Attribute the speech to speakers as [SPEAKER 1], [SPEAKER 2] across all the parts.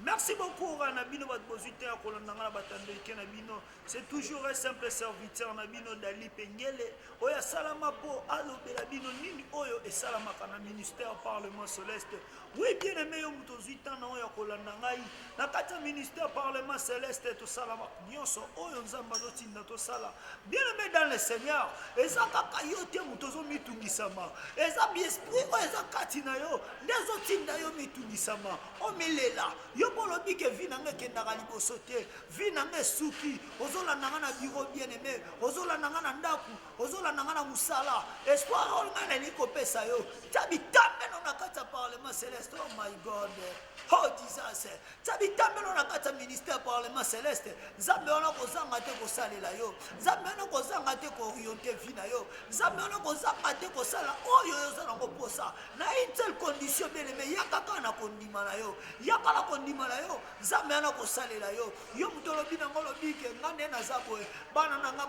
[SPEAKER 1] Merci beaucoup, Ranabino, votre position à Kolonanga, Batandeke Nabino. C'est toujours un simple serviteur, Nabino, Dali Pengele. Oya Salama Po, Alo Belabino, Nini Oyo et Salama Kana, ministère, Parlement Céleste. Oui, bien aimé, Mutozuita, Oya Kolonangai. Nakata, ministère, Parlement Céleste, tout Salama, Nyoso, Oyo Nzambazotin, tout Sala. Bien aimé dans le Seigneur. Et ça, Kakayote, Mutozo Mitungisama. Et ça, bien esprit, Oya Katinayo, Nezotindayo Mitungisama. Omilela. Yobolobi ke vinanga kendaka liboso te vinanga suki ozolandanga na biro bien aimé ozolandanga na ndaku ozolandanga na musala espoir olingana likopesa yo tabitamelo na kati ya parlement céleste. Oh my God, oh Jesus, tabitamelo na kati ya ministère parlement céleste. Nzambe wana kozanga te kosalela yo, nzambe wana kozanga te kooriente vi na yo, nzambe wana kozanga te kosala oyo yozala koposa na une seule condition bien aimé yakaka na kondima na yo yakala kondima na yo nzambe ana kosalela yo yo mutolobi nango lobi ke ngande naza boye bana nanga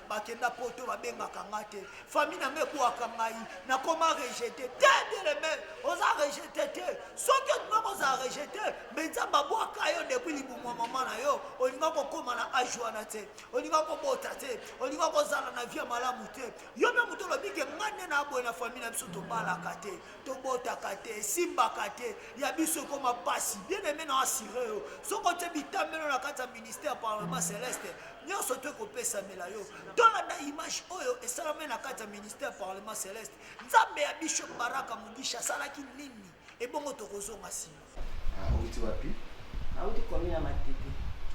[SPEAKER 1] bakenda poto babengaka nga te famille na mekuwaka ngai nakoma rejete te bien aimé oza rejete te soki olinga koza rejete me nzambe abwaka yo depuis libumwa mama na yo olinga kokóma na age wana te olinga kobota te olinga kozala na vie malamu te yo me mutolobi ke ngande na boye na famille na biso tobalaka te tobotaka te esimbaka te ya biso ekoma pasi bien aimé na assuré yo soko te bitambelo na kati ya ministère parlement céleste nyonso to ekopesamela yo tolanda image oyo esalami na kati ya ministère parlement céleste nzambe ya bishop baraka mugisha asalaki nini ebongo tokozonga nsima.
[SPEAKER 2] Auti wapi?
[SPEAKER 3] Auti komi na matete.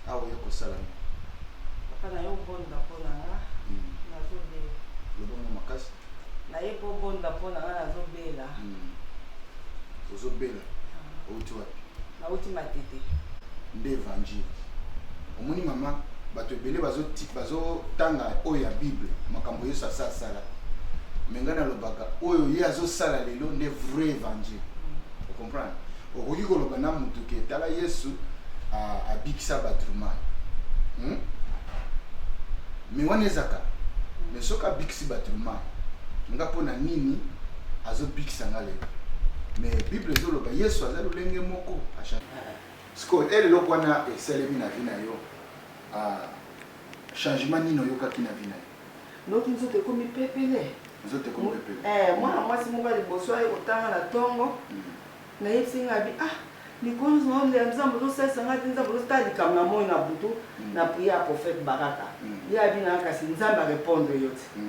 [SPEAKER 2] Awa yo kosalami.
[SPEAKER 3] Papa na yo bonda mpona nga nazobela.
[SPEAKER 2] Lobongo makasi?
[SPEAKER 3] Na ye mpo bonda mpona nga nazobela.
[SPEAKER 2] Ozobela? Auti wapi?
[SPEAKER 3] Auti matete.
[SPEAKER 2] Nde évangile. Omoni mama bato ebele bazotanga oyo ya bible makambo yesu asala menga nalobaka oyo ye azosala lelo nde vrai évangile. Ocomprendre? Okoki koloba na mutu ke tala yesu abikisa bato mai me wana ezaka me soki abikisi bato mai nga mpona nini azobikisa nga lelo me bible ezoloba yesu aza lolenge moko siko eleloko wana esalemi na vi na yo changement nini oyokaki na vi na yo
[SPEAKER 3] noki nzoto ekomi pepele mwana mwasi moko ya liboso aye kotanga na ntongo nayebisinga abi likolo ya nzambe ozosalisa te nzambe ozotala likambo na moi na butu na priere ya prophète baraka ye abi na kasi nzambe arépondre yo te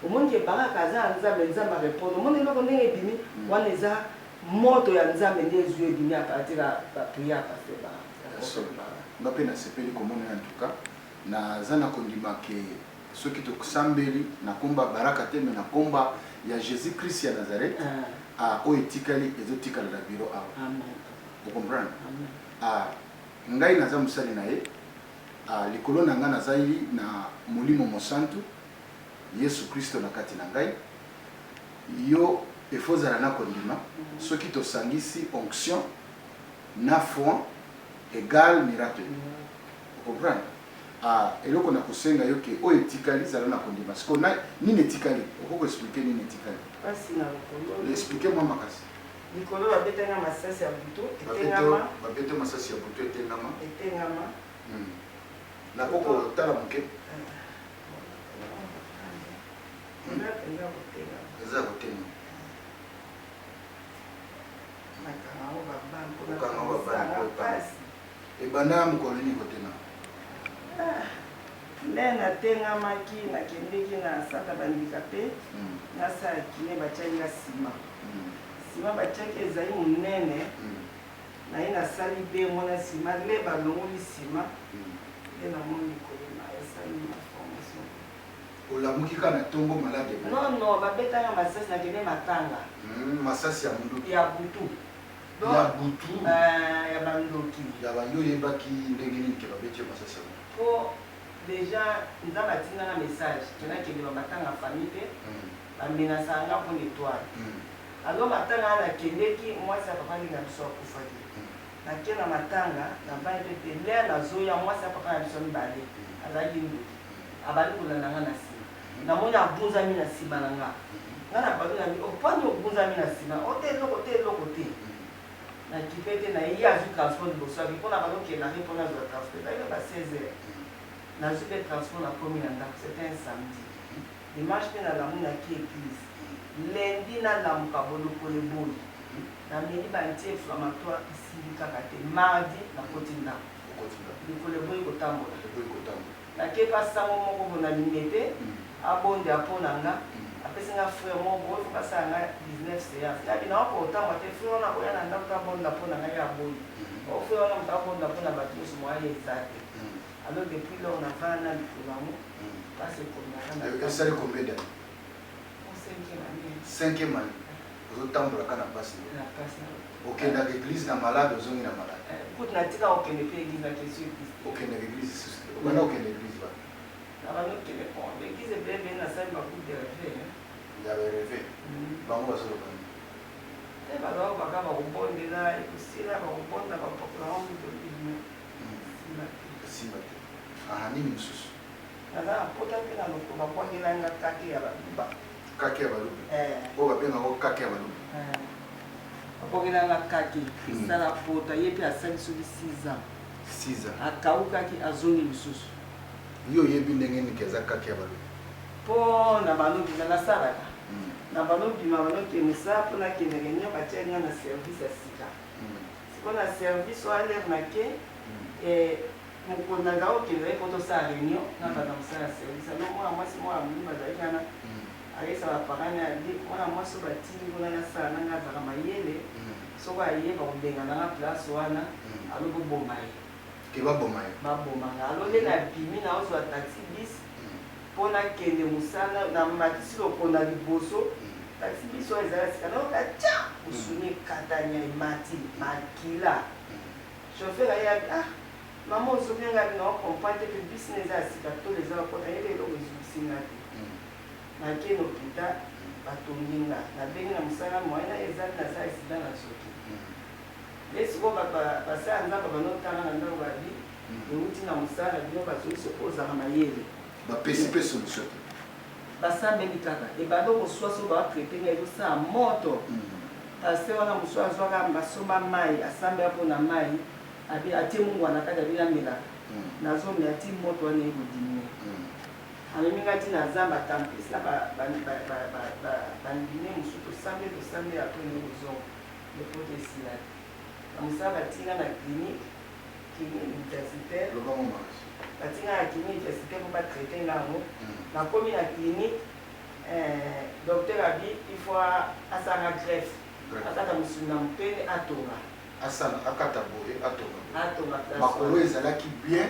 [SPEAKER 3] omoni ke baraka aza na nzambe nzambe arépondre omoni eloko ndenge ebimi wana eza moto ya nzambe nde ezwi ebimi a partir ya priere ya paster baraka
[SPEAKER 2] nga mpe nasepeli komona en tout cas naza na kondima ke soki tokosambeli na komba baraka te me na komba ya jésus christ ya nazareth oyo etikali ezotikala na biro awa ocomprendre ngai naza mosali na ye likolo na ngai nazali na molimo mosantu yesu kristo na kati na ngai yo efozala na kondima soki tosangisi onction na foi égal miracle. Ocomprendre? Eloko na kosenga yo ke oyo etikali zala na kondima siko nini etikali okoko expliquer nini etikali
[SPEAKER 3] pasi na lokolo
[SPEAKER 2] expliquer moi makasi
[SPEAKER 3] likolo babetanga masasi ya butu etengama
[SPEAKER 2] babete masasi ya butu etengama na koko tala moke eza kotenga ebanda mokolo nini kotenga
[SPEAKER 3] nde natengamaki nakendeki na santa bandikape nasala kine batiaki nga nsima nsima batiaki ezali monene naye nasali be mwana nsima le balongoli nsima nde namoni likolo na esali ma formation
[SPEAKER 2] olamuki kaka na ntongo malade
[SPEAKER 3] non babetanga masasi nakende matanga
[SPEAKER 2] masasi ya mundu
[SPEAKER 3] ya butu
[SPEAKER 2] ya butu
[SPEAKER 3] ya bandoki
[SPEAKER 2] ya bando oyebaki ndenge nini ke babeti masasi ya butu
[SPEAKER 3] po déjà nzambe atindanga message tonakende bamatanga famille te bamenasaka nga mpo netwale alo matanga wana nakendeki mwasi ya papa ndenge na biso akufaki nake na matanga navani mpe te lere nazoya mwasi ya papa na biso mibale azalaki ndoki abali kolanda nga na nsima namoni abunzami na nsima na nga nga na bato na mi opani obunzami na nsima ote eloko te eloko te na kipete na ye azwi transport liboso abi mpona bazokendaki mpona azwa transport ayo ba 16 heures nazwi mpe transport na komi na ndako c'était un samedi dimanche mpe nalamu naki église lundi nalamuka bolokole boyi nameli bantie inflammatoire esili kaka te mardi nakoti ndako likolo boyi kotambola nake pasango moko bona limete abonde apona nga apesi nga frère moko boye fo basala nga 19 séance nabi na wakotambola te frère wana koya na ndako abonda mpona nga ya boyi o frère wana moto abonda mpona bato nyonso moya eza te alors depuis lors navana na likolo yango pasi ekomaka
[SPEAKER 2] esali combien d'années? 5e année ozotambolaka na pasi okendaka église na malade ozongi na malade
[SPEAKER 3] kutu natika okende mpe église na question
[SPEAKER 2] okendaka église obanda okende église ba
[SPEAKER 3] nabanokende bon l'église ebele nasali bakupe de reve
[SPEAKER 2] ya bereve bango bazoloba
[SPEAKER 3] te baloko baka bakobondela ekosila bakobonda bapakola wango tolime
[SPEAKER 2] simba te nini mosusu
[SPEAKER 3] naza na pota mpe na loko babwangelanga kake ya baluba
[SPEAKER 2] kake ya baluba oyo babengako kake ya baluba
[SPEAKER 3] babwangelanga kake esala pota ye mpe asali soki 6 ans
[SPEAKER 2] 6 ans
[SPEAKER 3] akaukaki azongi lisusu
[SPEAKER 2] yo oyebi ndenge nini eza kake ya baluba
[SPEAKER 3] mpo na banobima nasalaka na banobima banokende sa mpo nakendeke nio batia nga na service ya sika siko na service oyo alere nake mokonzi azala okendela ye mpo tosala réunion na banda mosala ya service alo mwana mwasi mwana moni bazali kana ayesa baparane ali mwana mwasi oyo batindi mpona nasala nanga azala mayele soko ayeba kobengana nga place wana alo boboma ye
[SPEAKER 2] ke baboma ye
[SPEAKER 3] babomanga alo nde na bimi na ozwa taxi bis mpo nakende mosala na matisi lokonda liboso taxi bis oyo ezala sika nayoka tia mosuni ekatanya emati makila chauffeur ayabi mama ozoki nga bino okomprendre te business ya sika tolo eza bakota yebe eloko ezukisinga te nake na hôpital batongi nga nabengi na mosala moyena ezali naza esida na soki nde sikoyo basala nzambe banotanga na ndako babi euti na mosala bino bazoki soko ozala mayele
[SPEAKER 2] bapesi mpe solution te
[SPEAKER 3] basambeli kaka ebando moswaso batraite nga ezosala moto paster wana mosu azwaka basomba mai asambela mpona mai abi atie mungu wana kati abi amela nazomela ti moto wana ekodimine amemi nga ti na zamba tampesi na bandine mosu tosambeli apres ne kozonga lepoto esila na mosala batinga na clinique universitaire batinga na clinique universitaire mpo batraite nga yango nakomi na clinique docteur abi il faut asala greffe akata mosuni na mpene atonga
[SPEAKER 2] akata boye atonga makolo ezalaki bien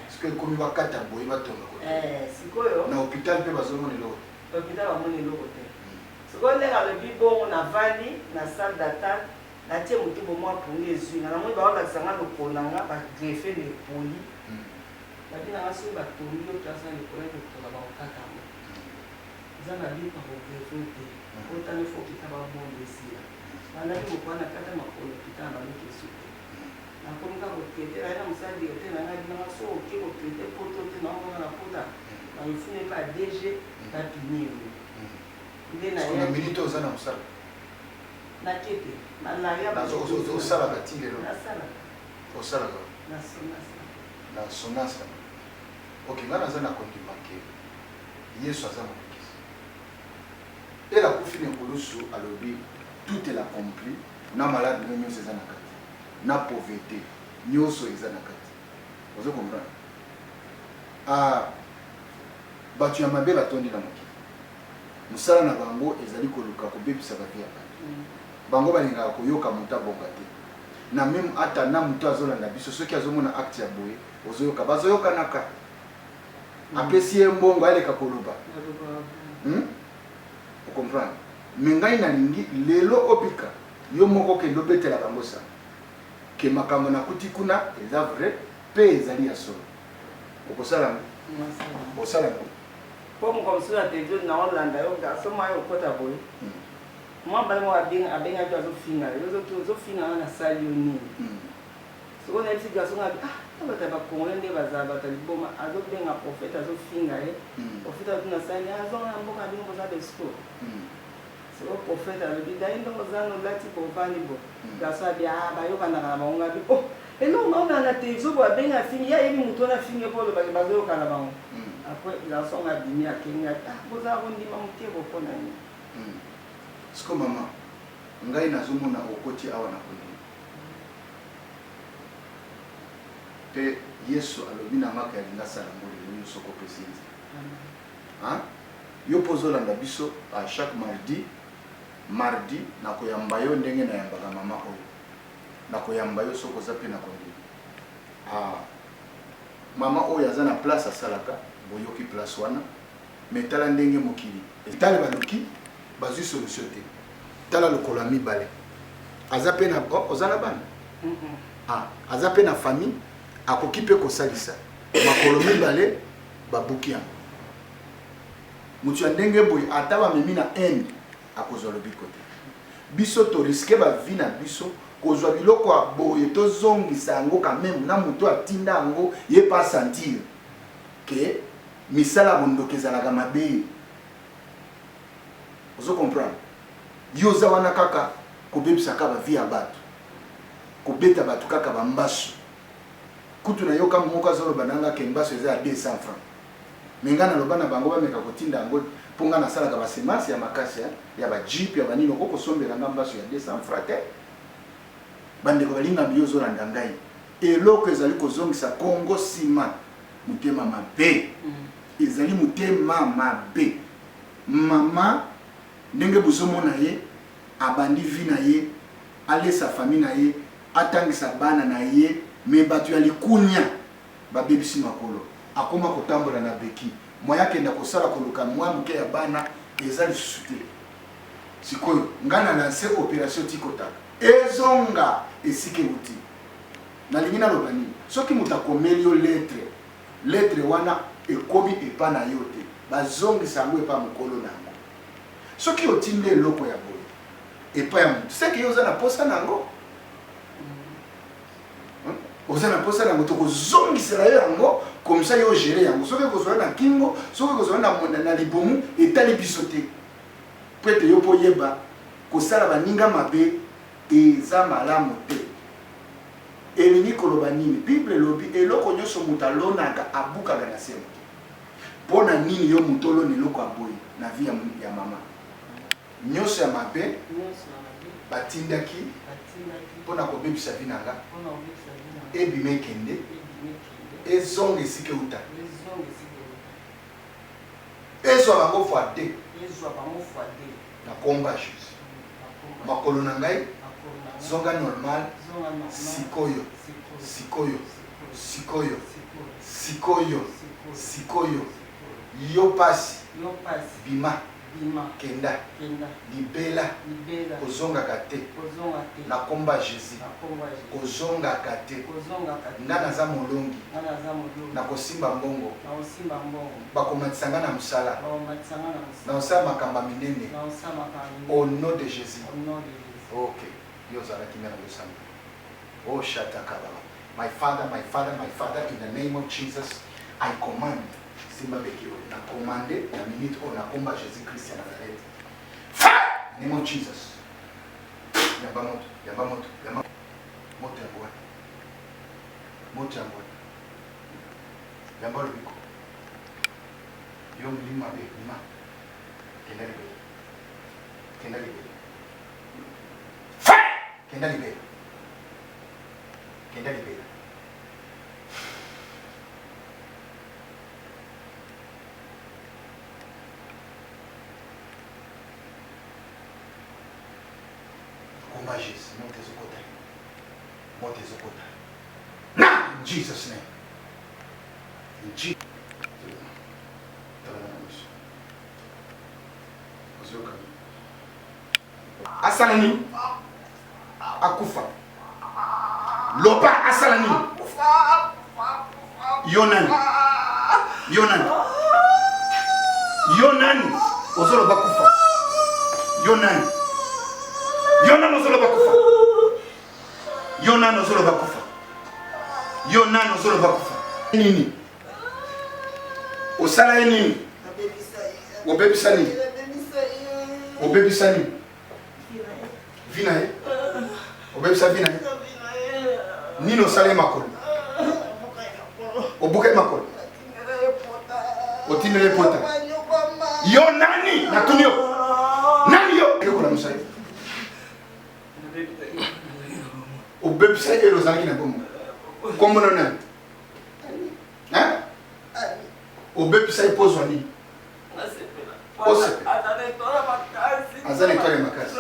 [SPEAKER 2] soki ekomi bakata boye batonga
[SPEAKER 3] sikoyo
[SPEAKER 2] na hôpital mpe bazomona eloko
[SPEAKER 3] te hôpital bamoni eloko te sikoyo ndenge alobi bongo navandi na salle d'attente natie motu bomwa pongi ezwinga namoni baolakisanga lokolo nanga bagreffe lepoli babi nanga soki batongi yo place na lekolo ekotoka bakokatamo eza na lipa kogreffe te otani fo hôpital babongo esila bandaki mokwana kata makolo hôpital banoki esu te nakomi kaka kotraite aye na mosala directeur nanga binanga so oke kotraite poto te naomona na pota baifune mpe adg bapiniro nde
[SPEAKER 2] na minute oza na mosala
[SPEAKER 3] nakete malaria
[SPEAKER 2] osalaka ti lelo
[SPEAKER 3] nasalaka
[SPEAKER 2] osalaka
[SPEAKER 3] nasonasa
[SPEAKER 2] na sonasa ok nga naza na kondima ke yesu aza molekisi ele akufi na ekolusu alobi tout est accompli na malade nyonso eza na kati na pauvreté nyonso eza na kati ozo comprendre bato ya mabe batondi na mokili mosala na bango ezali koluka kobebisa bavi ya bato bango balingaka koyoka moto abonga te na meme ata na moto azolanda biso soki azomona acte ya boye ozoyoka bazoyokanaka apesi ye mbongo aleka koloba okomprendre me ngai nalingi lelo obika yo moko kende obetela bango sa ke makambo nakuti kuna eza vrai mpe ezali ya solo okosala ngo osala ngo
[SPEAKER 3] mpo mokomo soki na televizio naolanda yo garso mwa yo okota boye mwa bale moko abengaki azofinga ozofinga nga nasali yo nini soko nayebisi garso nga bato ya bakongole nde bazala bato ya liboma azobenga profete azofinga ye profete azo nasali azonga na mboka bino boza besko c'est au prophète alobi dai ndongo zano lati bovani bo gaso abi bayokana na bango abi oh elongo baona na télévision boabenga fingi ya yebi moto na fingi po oloba bazoyokana bango après gaso nga bimi akengi boza kondima moke bopona nini
[SPEAKER 2] siko mama ngai nazomona okoti awa na kondima pe Yesu alobi na ngaka yalinga sala mboli yo soko pesindi yo pozolanda biso à chaque mardi na koyamba yo ndenge na yambaka mama oyo na koyamba yo soko za pe na kondima mama oyo aza na place asalaka boyoki place wana mais tala ndenge mokili tala baluki bazwi solution te tala lokolo ya mibale aza pe na oza na bana aza pe na famille akoki pe kosalisa makolo mibale babuki yango mutu ya ndenge boye ata bamemi na ende akozwa lobiko te biso toriske bavi na biso kozwa biloko ya boye tozongisa yango kameme na moto atinda yango ye pa sentir ke misala bondoka ezalaka mabe ozo comprendre yo oza wana kaka kobebisaka bavi ya bato kobeta bato kaka bambaso kutu na yo kama moko azoloba nanga ke mbaso eza ya 200 francs menga na loba na bango bameka kotinda yango mpo nga nasalaka basemasi ya makasi ya bajipe ya banini oko kosombela nga mbaso ya 200 francs te bandeko balinga yo ozolanda ngai eloko ezali kozongisa kongo nsima motema mabe ezali motema mabe mama ndenge bozomona ye abandi vi na ye alesa famille na ye atangisa bana na ye me bato ya likunya babebisi makolo akoma kotambola na beki moya akenda kosala koluka mwa moke ya bana eza lisusu te sikoyo ngai na lanse opération tikotaka ezonga esika euti nalingi naloba nini soki moto akomeli yo lettre wana ekomi epa na yo te bazongisa yango epa mokolo na yango soki otindi eloko ya boye epa ya moto seke yo oza na posa na yango oza na posa na yango tokozongisela yo yango komisa yo gere yango soki kozwa na kingo soki kozwa na libomu etali biso te po ete yo mpo yeba kosala baninga mabe eza malamu te elingi koloba nini bible elobi eloko nyonso moto alonaka abukaka na se moto mpo na nini yo moto olona eloko aboyi na vi ya mama nyonso ya mabe batindaki mpo na kobebisa vi na nga ebima ekende ezonga esika euta ezwa bango fois 2 na komba jésus makolo na ngai zonga normal sikoyo sikoyo sikoyo sikoyo sikoyo yo pasi bima kenda libela kozongaka te na komba jésus kozongaka te nga naza molongi na kosimba mbongo bakomatisa nga na mosala na osala makambo minene au nom de jésus ok yo ozalaki nde na yosamba oh shataka baba my father in the name of Jesus I command simba beki oyo na commande na minute oyo nakomba jésus christ ya nazareth fire name of jesus yamba moto moto ya bwana yamba lobiko yo mlima be lima kenda libele fire kenda libele Jésus, monte ezokota. Now, in Jesus' name. In Jesus' name. Asalani akufa. Loba asalani. Yonani. Ozolo bakufa. Yonani ozolo bakufa. Ozolo bakufa. Nini? Osala nini? Obebisa nini? obebisa nini vina ye obebisa vina ye nini osala ye makolo obuka ye makolo otindela ye pota yo nani natuni yo nani yo ekola mosala obebisa ye ozalaki na bomo kombono nani obebisa ye pozwa nini aza na etwale makasi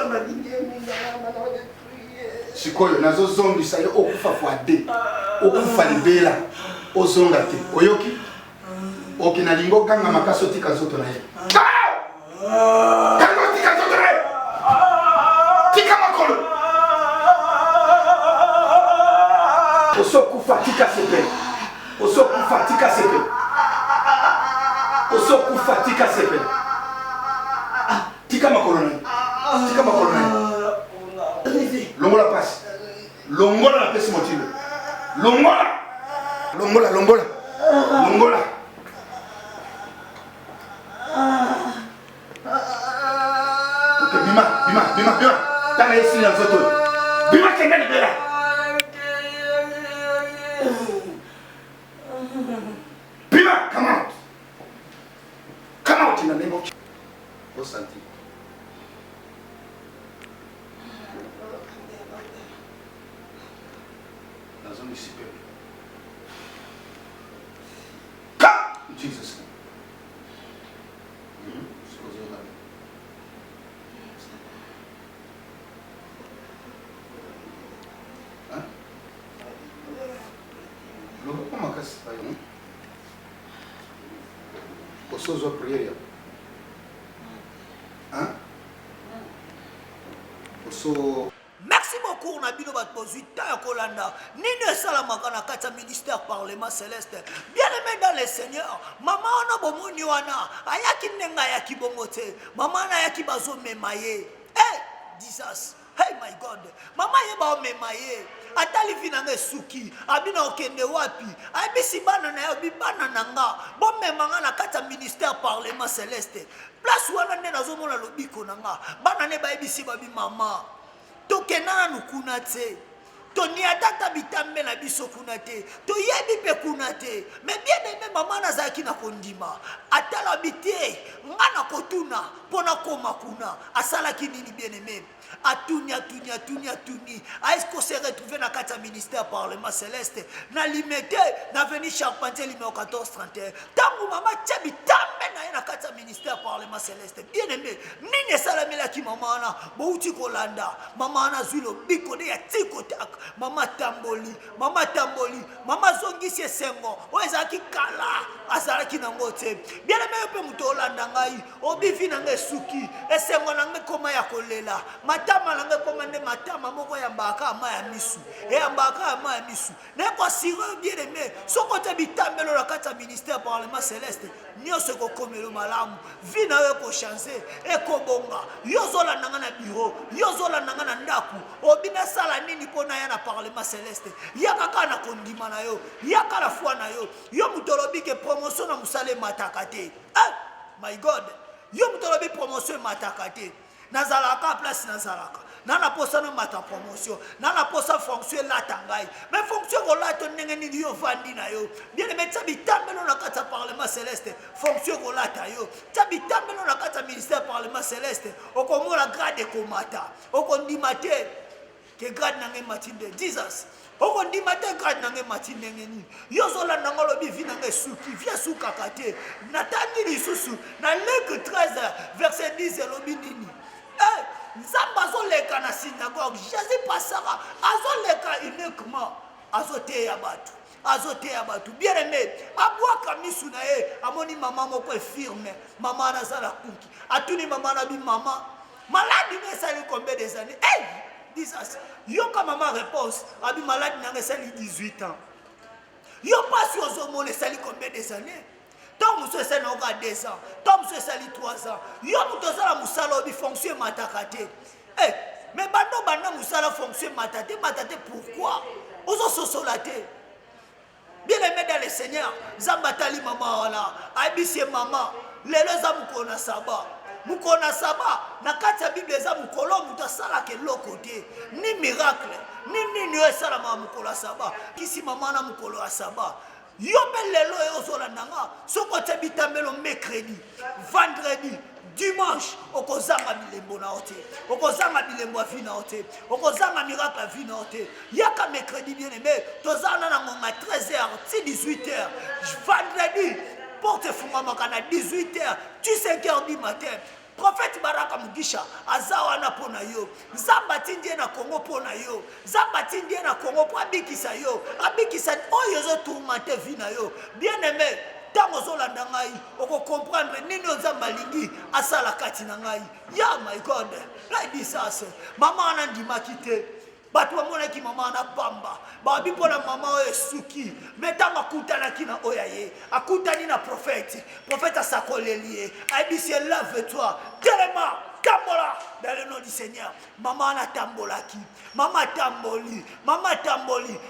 [SPEAKER 2] sikoyo nazozongisa ye okufa fois 2 okufa libela ozonga te oyoki oki nalingi okanga makasi otika nzoto na ye kanga otika nzoto na ye tika makolo osokufa tika sepele osokufa tika sepele osokufa tika sepele tika makolo na ye tika makolo na ye longola pasi longola na pesi motibe longola longola longola longola ok bima tana yesili na nzoto bima kenda libela bima come out in the name of Jesus. Osanti come in Jesus name. Osozo prière. Oso
[SPEAKER 1] merci beaucoup na bino bat pozita ya kolanda nini esalamaka na kati ya ministère parlement céleste bien aimé dans le Seigneur mama wana bomoni wana ayaki ndenga ayaki bongo te mama wana ayaki bazomema ye Jesus hey my God mama ye baomema ye atali vina nge suki abina okende wapi ayebisi bana na yo bibana na nga bomema nga na kati ya ministère parlement céleste place wana nde nazomona lobiko na nga bana ne bayebisi babi mama tokenda na kuna te toni atata bitambe na biso kuna te toyebi pe kuna te mais bien aimé mama nazalaki na kondima atala bite nga na kotuna pona koma kuna asalaki nini bien aimé atuni est-ce qu'on s'est retrouvé dans le ministère parlement céleste na limité na venu Charpentier numéro 1431 tangu mama tchabi tambe na kata ministère parlement céleste bien aimé nini salamela ki mama na bouti kolanda mama na zulo biko de ya tiko tak mama tamboli mama zongisi esengo oezaki kala azalaki na ngote bien aimé pe muto olanda ngai obivi na ngesuki esengo na ngekoma ya kolela matama nanga komande matama moko ya mbaka ama ya misu mbaka ama ya misu na kwa sire bien aimé soko te bitambelo la kata ministère parlement céleste nyonso ko komelo malamu vina yo ko changer e ko bonga yozola nanga na bureau yozola nanga na ndaku obina sala nini pona ya na parlement céleste yaka kana kondima na yo yaka la foi na yo yo mutolobi ke promotion na musale matakate my God yo mutolobi promotion matakate nazalaka place nazalaka nana posa na mata promotion nana posa fonction la tangai mais fonction ko la to ndenge ni yo vandi na yo bien aimé tabitambelo na kata parlement céleste fonction ko la ta yo tabitambelo na kata ministère parlement céleste okomona grade ko mata okondimate ke grade na ngai matinde Jesus okondimate grade na ngai matinde ngeni yo zola na ngolo bi vina ngai suki via suka kate natandi lisusu na Luc 13 verset 10 elobi nini Nzamba azoleka na synagogue Jésus pasaka azoleka uniquement azoteya batu bien aimé abwaka misu na ye amoni mama moko firme mama nazala kunki atuni mama na bi mama malade ne sali combien des années Jesus yo ka mama réponse abi malade na sali 18 ans yo pasi ozomone sali combien des années tant monsieur c'est non 2 ans tant monsieur sali 3 ans yo muto sala musala obi fonction matakate mais bando musala fonction matate pourquoi ozo sosolaté bien aimé dans le Seigneur zambatali mama wala abisi mama lelo zamko na saba mukolo na saba na kati ya Bible eza mukolo mutu asalaka eloko te ni miracle ni nini oyo esalama mukolo ya saba kisi mama na mukolo ya saba yo mpe lelo oyo ozolanda nga soki otia bitambelo mercredi vendredi dimanche okozanga bilembo na yo te okozanga bilembo ya vi na yo te okozanga miracle ya vi na yo te yaka mercredi bien aimé tozala na ngonga 13h ti 18h vendredi porte efungwamaka na 18h tu 5h du matin prophète Baraka Mugisha aza wana mpo na yo nzambe atindi ye na kongo mpo na yo nzambe atindi ye na kongo mpo abikisa yo abikisa oyo ezotourmente vi na yo bien aimé ntango ozolanda ngai okokomprendre nini nzambe alingi asala kati na ngai ya my god laidisase mama wana andimaki te bato bamonaki mama wana pamba babi mpona mama oyo esuki me ntango akutanaki na oyo ye akutani na prophète asakoleli ye ayebisi ye lave toi telema tambola dans le nom du Seigneur mama wana tambolaki mama tamboli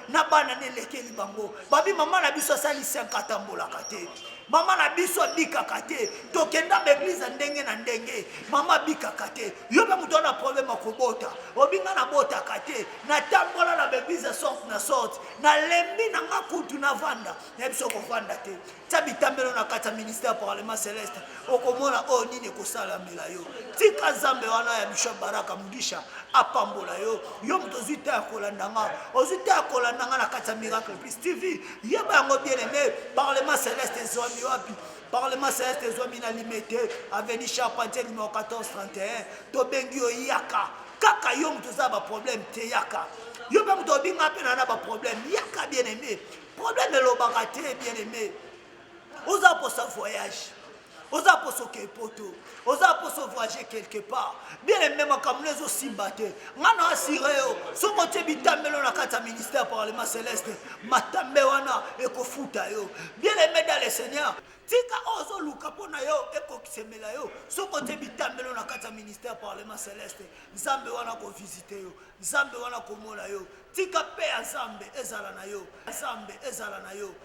[SPEAKER 1] na bana nelekeli bango babi mama na biso asali 5 atambolaka te mama na biso abikaka te tokenda beglize ndenge na ndenge mama bikaka te yo mpe moto wana problème akobota obinga na botaka te natambola na beglize sorte na sorte nalembi na nga kutu navanda na biso kovanda te tia bitambelo na kati ya ministère parlement céleste okomona oyo nini ekosalamela yo tika nzambe wana ya bishop Baraka Mugisha apambola yo yo moto ozwi te ya kolanda nga ozwi te ya kolanda nga na kati ya miracle plus tv yeba yango bien aimé parlement céleste ezwami wapi parlement céleste ezwami na limité avenue Charpentier numéro 1431 tobengi yo yaka kaka yo moto oza baproblème te yaka yo mpe moto obinga mpe na baproblème yaka bien aimé problème elobaka te bien aimé oza posa voyage oza poso ke poto oza poso voyager quelque part bien aimé makambo ezosimba te nga na asire yo soki otie bitambelo na kati ya ministère parlement céleste matambe wana ekofuta yo bien aimé dans le Seigneur tika ozoluka mpo na yo ekokisemela yo soki otie bitambelo na kati ya ministère parlement céleste nzambe wana kovisite yo nzambe wana komona yo tika mpe ya nzambe ezala na yo nzambe ezala na yo